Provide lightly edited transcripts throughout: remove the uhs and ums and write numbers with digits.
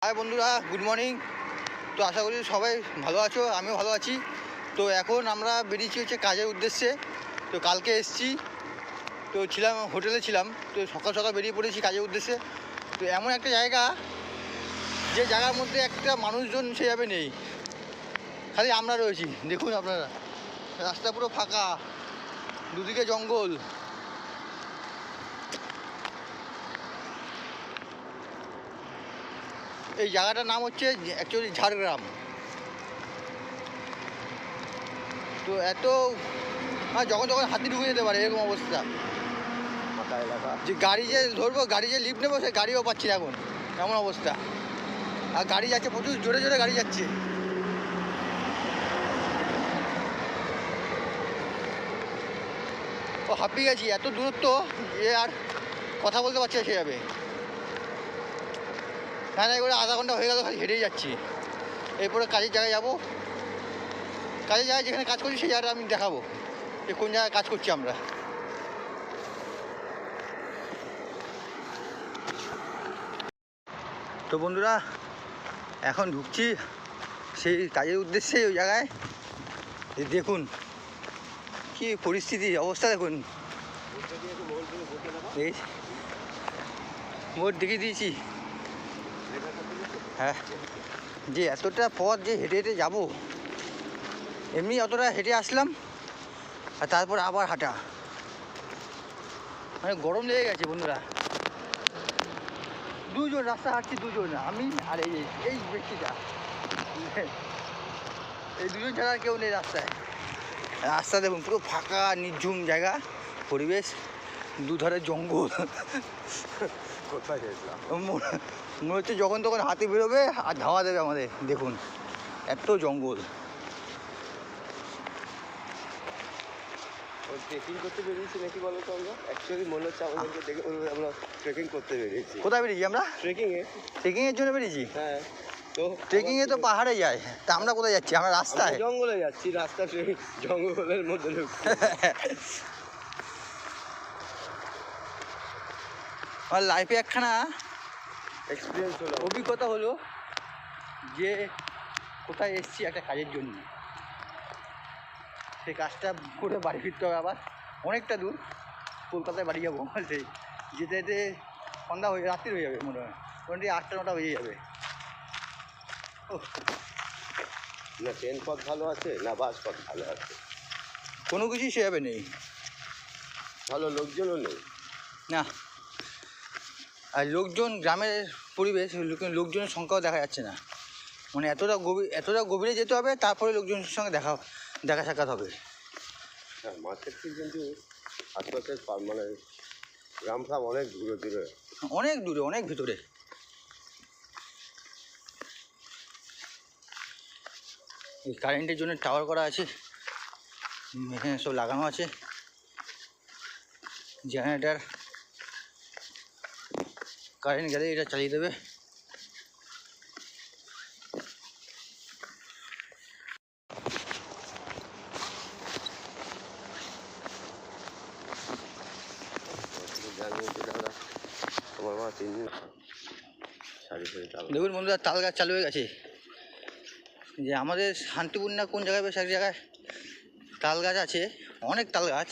High বন্ধুরা, good morning. তো আশা করি সবাই ভালো আছো, আমিও ভালো আছি। তো এখন আমরা বেরিয়েছি হচ্ছে কাজের উদ্দেশ্যে। তো কালকে এসছি, তো ছিলাম হোটেলে ছিলাম, তো সকাল সকাল বেরিয়ে পড়েছি কাজের উদ্দেশ্যে। তো এমন একটা জায়গা, যে জায়গার মধ্যে একটা মানুষজন সেভাবে নেই, খালি আমরা রয়েছি। দেখুন আপনারা, রাস্তা পুরো ফাঁকা, দুদিকে জঙ্গল। এই জায়গাটার নাম হচ্ছে অ্যাকচুয়ালি ঝাড়গ্রাম। তো এত যখন যখন হাতি ঢুকে যেতে পারে এরকম অবস্থা। ফাঁকা এলাকা, যে গাড়ি যে ধরবো, গাড়ি যে লিফট নেবো, সে গাড়িও পাচ্ছি না এখন, এমন অবস্থা। আর গাড়ি যাচ্ছে, প্রচুর জোরে জোরে গাড়ি যাচ্ছে। ও হাঁপিয়ে গেছি, এত দূরত্ব যে আর কথা বলতে পারছি না সেভাবে। হ্যাঁ, করে আধা ঘন্টা হয়ে গেল, খালি হেঁটেই যাচ্ছি। এরপরে কাজের জায়গায় যাবো, কাজের জায়গায় যেখানে কাজ করছি সেই জায়গাটা আমি দেখাবো যে কোন জায়গায় কাজ করছি আমরা। তো বন্ধুরা, এখন ঢুকছি সেই কাজের উদ্দেশ্যে ওই জায়গায়। দেখুন কি পরিস্থিতি, অবস্থা দেখুন। এই মোট দেখিয়ে দিয়েছি। হ্যাঁ, যে এতটা পথ যে হেঁটে হেঁটে যাবো, এমনি অতটা হেঁটে আসলাম আর তারপর আবার হাঁটা, মানে গরম লেগে গেছে বন্ধুরা। দুজন রাস্তা হাঁটছি, দুজন, আমি আর এই ব্যক্তিটা, এই দুজন ছাড়া কেউ নেই রাস্তায়। রাস্তা দেখুন পুরো ফাঁকা নির্ঝুম জায়গা, পরিবেশ, দুধারে জঙ্গল। কোথায় গেছিলাম? মনে হচ্ছে যখন তখন হাতি বেরোবে আর ধাওয়া দেবে আমাদের। দেখুন এত জঙ্গল। ট্রেকিং করতে বেরিয়েছি নাকি বলো তো? আমরা অ্যাকচুয়ালি মনে হচ্ছে আমাদেরকে দেখে আমরা ট্রেকিং করতে বেরিয়েছি। কোথায় বেরিয়েছি আমরা? ট্রেকিংয়ে। ট্রেকিংয়ের জন্য বেরিয়েছি? হ্যাঁ। তো ট্রেকিংয়ে তো পাহাড়ে যায়, তা আমরা কোথায় যাচ্ছি? আমরা রাস্তায়। জঙ্গলে যাচ্ছি, রাস্তা জঙ্গলের মধ্যে ঢুকছি। আমার লাইফে একখানা এক্সপিরিয়েন্স হলো, অভিজ্ঞতা হলো যে কোথায় এসেছি একটা কাজের জন্য, সেই কাজটা করে বাড়ি ফিরতে হবে আবার, অনেকটা দূর। কলকাতায় বাড়ি যাবো, সেই যেতে যেতে সন্ধ্যা হয়ে রাত্রি হয়ে যাবে, মনে হয় মোটামুটি 8-9টা বেজে যাবে। না ট্রেন পথ ভালো আছে না বাস পথ ভালো আছে, কোনো কিছুই সেভাবে নেই, ভালো লোকজনও নেই। না, আর লোকজন, গ্রামের পরিবেশ, লোকজনের সংখ্যাও দেখা যাচ্ছে না। মানে এতটা গভীরে যেতে হবে, তারপরে লোকজনের সঙ্গে দেখা সাক্ষাৎ হবে। হ্যাঁ, মার্কেট কিন্তু আশপাশের মানে গ্রাম ফাম অনেক দূরে দূরে, অনেক দূরে, অনেক ভিতরে। এই কারেন্টের জন্য টাওয়ার করা আছে, এখানে সব লাগানো আছে, জেনারেটার, কারেন্ট গেলে এটা চালিয়ে দেবে। দেখুন বন্ধুরা, তাল গাছ চালু হয়ে গেছে। যে আমাদের শান্তিপুর না কোন জায়গায়, বেশ এক জায়গায় তাল গাছ আছে, অনেক তাল গাছ,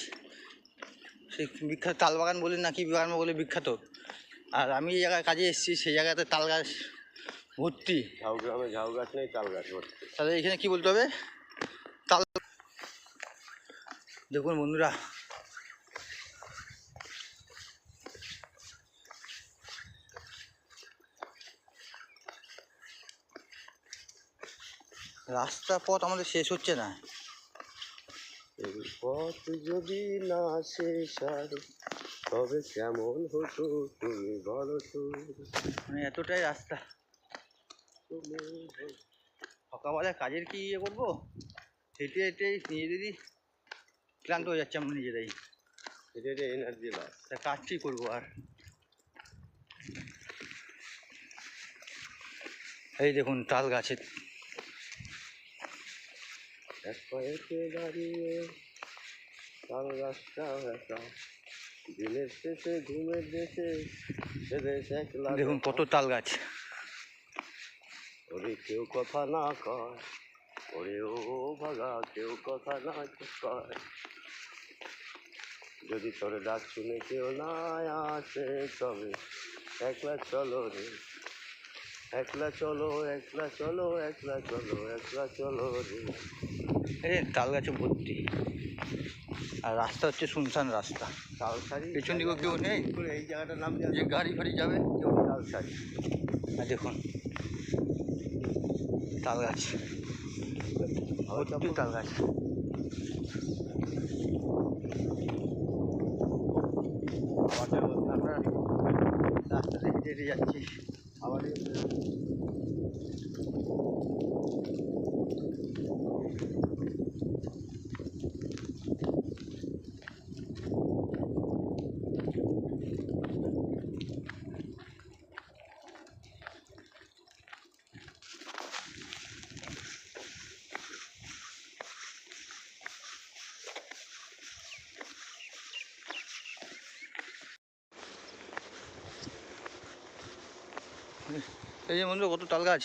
সেই বিখ্যাত তাল বাগান বলে না কি বাগান বলে বিখ্যাত। আর আমি যে জায়গায় কাজে এসেছি সেই জায়গাতে তাল গাছ ভর্তি। ঝাউগ্রামে ঝাউ গাছ নেই, তাল গাছ ভর্তি। তাহলে এখানে কি বলতে হবে? তাল। দেখুন বন্ধুরা, রাস্তা পথ আমাদের শেষ হচ্ছে না। এই পথ যদি না শেষ হয় তবে কেমন হতো তুমি বলো তো। মানে এতটাই রাস্তা, সকালবেলায় কাজের কি ইয়ে করবো, হেঁটে হেঁটে নিজেদেরই ক্লান্ত হয়ে যাচ্ছে আমরা নিজেরাই। এটা এনার্জি লস। তা কাজ কি করবো আর। এই দেখুন তাল গাছের, এক পায়েতে দাঁড়িয়ে তাল গাছটা একা, দিনের শেষে ঘুমের দেশে সে দেশ একলা। দেখুন কত তাল গাছ। ওরে কেউ কথা না কয়, ওরে ও ভাগা কেউ কথা না কয়, যদি তোর ডাক শুনে কেউ না আসে তবে একলা চলো রে, একলা চলো, একলা চলো, একলা চলো, একলা চলো রে। এই তাল গাছে ভর্তি, আর রাস্তা হচ্ছে শুনশান রাস্তা। তালসারি পেছন দিকেও কেউ নেই, এই জায়গাটার নাম যে গাড়ি ফাড়ি যাবে কেউ। তালসারি। আর দেখুন তাল গাছ, ভর্তি তাল গাছ। আমাদের মধ্যে আমরা রাস্তাতে হেঁটে হেঁটে যাচ্ছি। আমাদের এই যে বন্ধু কত তাল গাছ।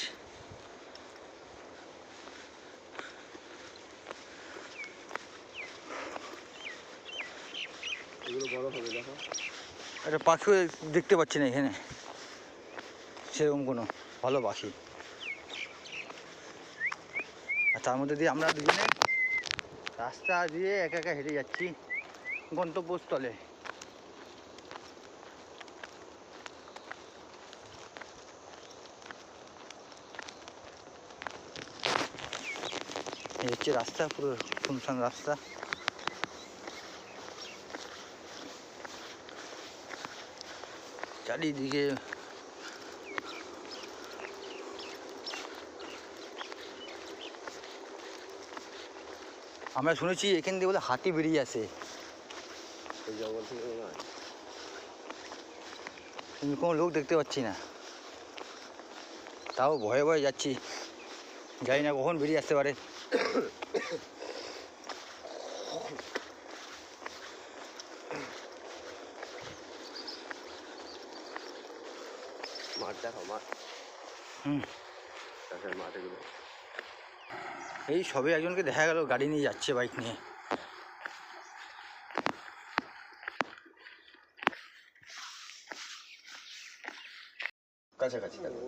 এগুলো বড় হবে দেখো। একটা পাখিও দেখতে পাচ্ছি না এখানে, সেরকম কোনো ভালো পাখি। আর তার মধ্যে দিয়ে আমরা দুজনে রাস্তা দিয়ে একা একা হেঁটে যাচ্ছি গন্তব্যস্থলে। এই হচ্ছে রাস্তা, পুরো শুনশান রাস্তা। চারিদিকে আমরা শুনেছি এখান দিয়ে বলে হাতি বেরিয়ে আসে, এই জঙ্গল থেকে মনে হয়। কিন্তু কোনো লোক দেখতে পাচ্ছি না, তাও ভয়ে ভয়ে যাচ্ছি, জানি না কখন বেরিয়ে আসতে পারে। মাঠ দেখো, মাঠ। হুম, চাষের মাঠ এগুলো। এই সবে একজনকে দেখা গেল গাড়ি নিয়ে যাচ্ছে, বাইক নিয়ে। কাছাকাছি দেখো।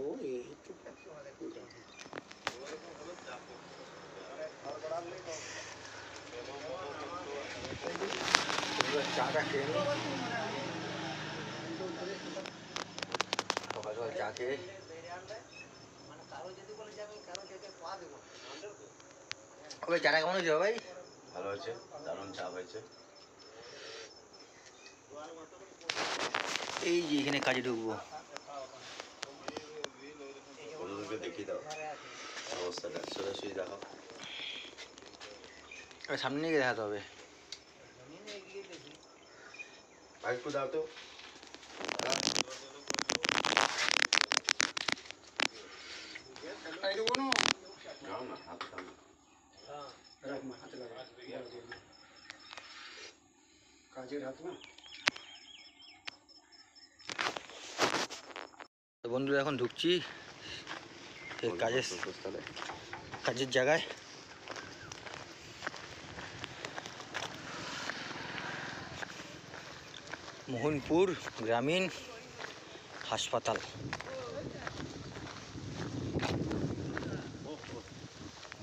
চাটা খেয়ে নিই, সকাল সকাল চা খেয়ে। ওই চাটা কেমন হয়েছে ভাই? ভালো হয়েছে, দারুণ চা হয়েছে। এই যে এখানে কাজে ঢুকবো। বন্ধুদেরকে দেখিয়ে দাও অবস্থাটা, সোজাসুজি দেখো। সামনে নিয়ে দেখাতে হবে। আরেকটু দাও তো। দাও না, হাত দাও না। তো বন্ধুরা এখন ঢুকছি এই কর্মস্থলে। কাজের জায়গায়। মোহনপুর গ্রামীণ হাসপাতাল।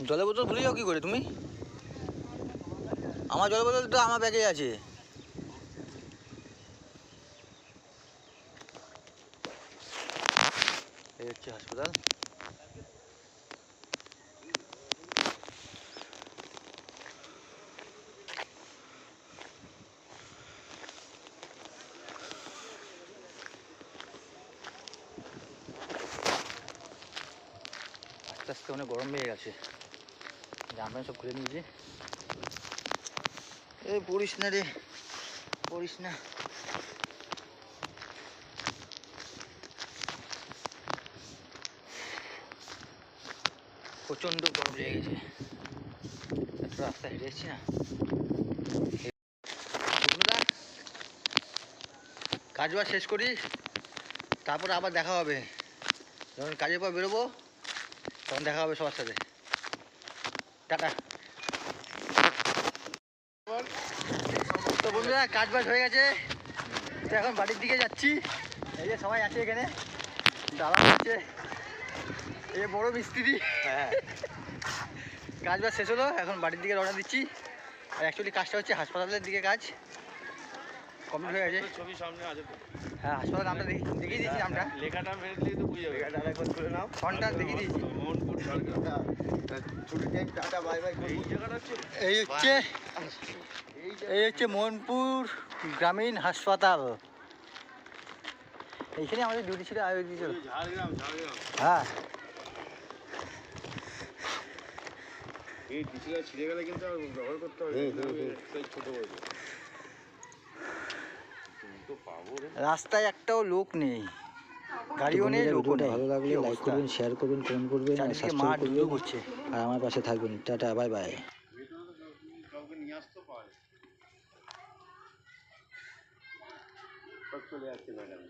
জলের বোতল ভুলে যাও কী করে তুমি? আমার জলের বোতল তো আমার ব্যাগে আছে। এই হচ্ছে হাসপাতাল। আস্তে আস্তে অনেক গরম লেগে গেছে, জামা প্যান্ট সব খুলে নিয়েছি। এই পড়িস না রে, পড়িস না। প্রচণ্ড গরম লেগে গেছে, এত রাস্তা হেঁটে এসছি না। কাজ বাজ শেষ করি, তারপরে আবার দেখা হবে। যখন কাজের পর বেরোবো তখন দেখা হবে সবার সাথে। টাটা। তো বন্ধুরা কাজ বাজ হয়ে গেছে, তো এখন বাড়ির দিকে যাচ্ছি। এই যে সবাই আছে এখানে, দাদা হচ্ছে, এই বড় মিস্ত্রি। হ্যাঁ কাজ বাজ শেষ হলো, এখন বাড়ির দিকে রওনা দিচ্ছি। আর অ্যাকচুয়ালি কাজটা হচ্ছে হাসপাতালের দিকে, কাজ কমপ্লিট হয়ে গেছে। ছবি সামনে আছে তো। হ্যাঁ হাসপাতাল নামটা দেখিয়ে দিয়েছি, নামটা লেখাটা মেরে দিলেই তো বুঝে যাবে। লেখাটা আরেকবার তুলে নাও। ফোনটা দেখিয়ে দিয়েছি। মোহনপুর ঝাড়গ্রাম। ছুটি টাইম টাটা বাই বাই। এই জায়গাটা হচ্ছে এই হচ্ছে মোহনপুর গ্রামীণ হাসপাতাল। এইখানে আমাদের ডিউটি ছিল আয়োজিত। ঝাড়গ্রাম ঝাড়গ্রাম। হ্যাঁ এই ডিসিটা ছিঁড়ে গেলে কিন্তু আর ব্যবহার করতে হবে। সেই ছোট বড় তো পাবো রে। রাস্তায় একটাও লোক নেই, গাড়িও নেই, লোকও নেই। ভালো লাগলে লাইক করবেন, শেয়ার করবেন, কমেন্ট করবেন, আর চারিদিকে সাবস্ক্রাইব মাঠ করবেন, ধুধু করছে। আর আমার পাশে থাকবেন। Tata, bye bye. কাউকে নিয়ে আসতে পারে। চলে আসছে ম্যাডাম।